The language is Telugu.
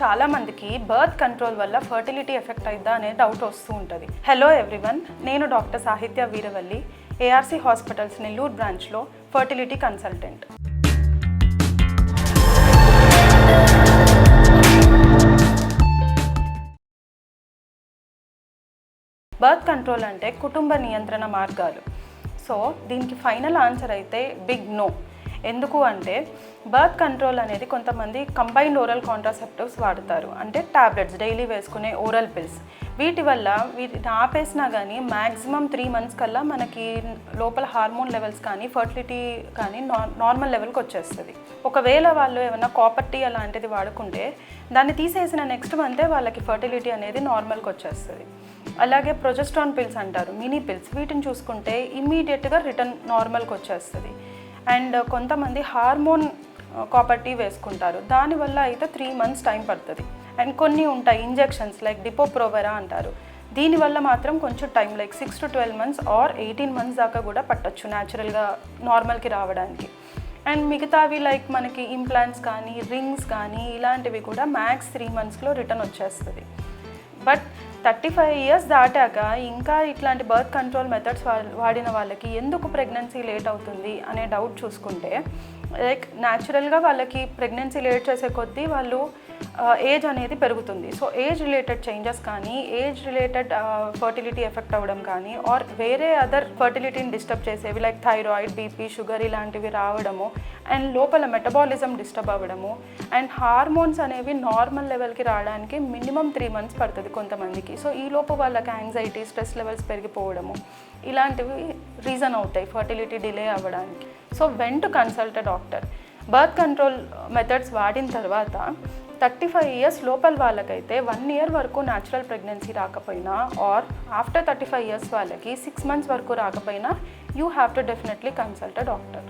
చాలా మందికి బర్త్ కంట్రోల్ వల్ల ఫర్టిలిటీ ఎఫెక్ట్ అయిద్దా అనే డౌట్ వస్తూ ఉంటుంది. హలో ఎవ్రీవన్, నేను డాక్టర్ సాహిత్య వీరవల్లి, ఏఆర్సి హాస్పిటల్స్ నెల్లూరు బ్రాంచ్లో ఫర్టిలిటీ కన్సల్టెంట్. బర్త్ కంట్రోల్ అంటే కుటుంబ నియంత్రణ మార్గాలు. సో దీనికి ఫైనల్ ఆన్సర్ అయితే బిగ్ నో. ఎందుకు అంటే బర్త్ కంట్రోల్ అనేది కొంతమంది కంబైన్డ్ ఓరల్ కాంట్రాసెప్టివ్స్ వాడతారు, అంటే టాబ్లెట్స్ డైలీ వేసుకునే ఓరల్ పిల్స్. వీటి వల్ల వీటిని ఆపేసినా కానీ మ్యాక్సిమం 3 months కల్లా మనకి లోపల హార్మోన్ లెవెల్స్ కానీ ఫర్టిలిటీ కానీ నార్మల్ లెవెల్కి వచ్చేస్తుంది. ఒకవేళ వాళ్ళు ఏమైనా కాపర్ టీ అలాంటిది వాడుకుంటే దాన్ని తీసేసిన నెక్స్ట్ మంతే వాళ్ళకి ఫర్టిలిటీ అనేది నార్మల్కి వచ్చేస్తుంది. అలాగే ప్రొజెస్ట్రాన్ పిల్స్ అంటారు, మినీ పిల్స్, వీటిని చూసుకుంటే ఇమ్మీడియట్గా రిటర్న్ నార్మల్కి వచ్చేస్తుంది. అండ్ కొంతమంది హార్మోన్ కాపర్ టీ వేసుకుంటారు, దానివల్ల అయితే 3 months టైం పడుతుంది. అండ్ కొన్ని ఉంటాయి ఇంజెక్షన్స్ లైక్ డిపోప్రోవెరా అంటారు, దీనివల్ల మాత్రం కొంచెం time like 6 to 12 months or 18 months దాకా కూడా పట్టచ్చు న్యాచురల్గా నార్మల్కి రావడానికి. అండ్ మిగతావి లైక్ మనకి ఇంప్లాంట్స్ కానీ రింగ్స్ కానీ ఇలాంటివి కూడా మ్యాక్స్ 3 monthsలో రిటర్న్ వచ్చేస్తుంది. బట్ 35 years దాటాక ఇంకా ఇట్లాంటి బర్త్ కంట్రోల్ మెథడ్స్ వాడిన వాళ్ళకి ఎందుకు ప్రెగ్నెన్సీ లేట్ అవుతుంది అనే డౌట్ చూసుకుంటే, లైక్ న్యాచురల్గా వాళ్ళకి ప్రెగ్నెన్సీ లేట్ చేసే కొద్దీ వాళ్ళు ఏజ్ అనేది పెరుగుతుంది. సో ఏజ్ రిలేటెడ్ చేంజెస్ కానీ ఏజ్ రిలేటెడ్ ఫర్టిలిటీ ఎఫెక్ట్ అవ్వడం కానీ ఆర్ వేరే అదర్ ఫర్టిలిటీని డిస్టర్బ్ చేసేవి లైక్ థైరాయిడ్, బీపీ, షుగర్ ఇలాంటివి రావడము, అండ్ లోపల మెటబాలిజం డిస్టర్బ్ అవ్వడము, అండ్ హార్మోన్స్ అనేవి నార్మల్ లెవెల్కి రావడానికి మినిమం 3 months పడుతుంది కొంతమందికి. సో ఈ లోపు వాళ్ళకి యాంగ్జైటీ, స్ట్రెస్ లెవెల్స్ పెరిగిపోవడము ఇలాంటివి రీజన్ అవుతాయి ఫర్టిలిటీ డిలే అవ్వడానికి. So when to consult a doctor. Birth control methods వాడిన తర్వాత 35 years లోపల వాళ్ళకైతే 1 year వరకు న్యాచురల్ ప్రెగ్నెన్సీ రాకపోయినా ఆర్ ఆఫ్టర్ 35 years వాళ్ళకి 6 months వరకు రాకపోయినా you have to definitely consult a doctor.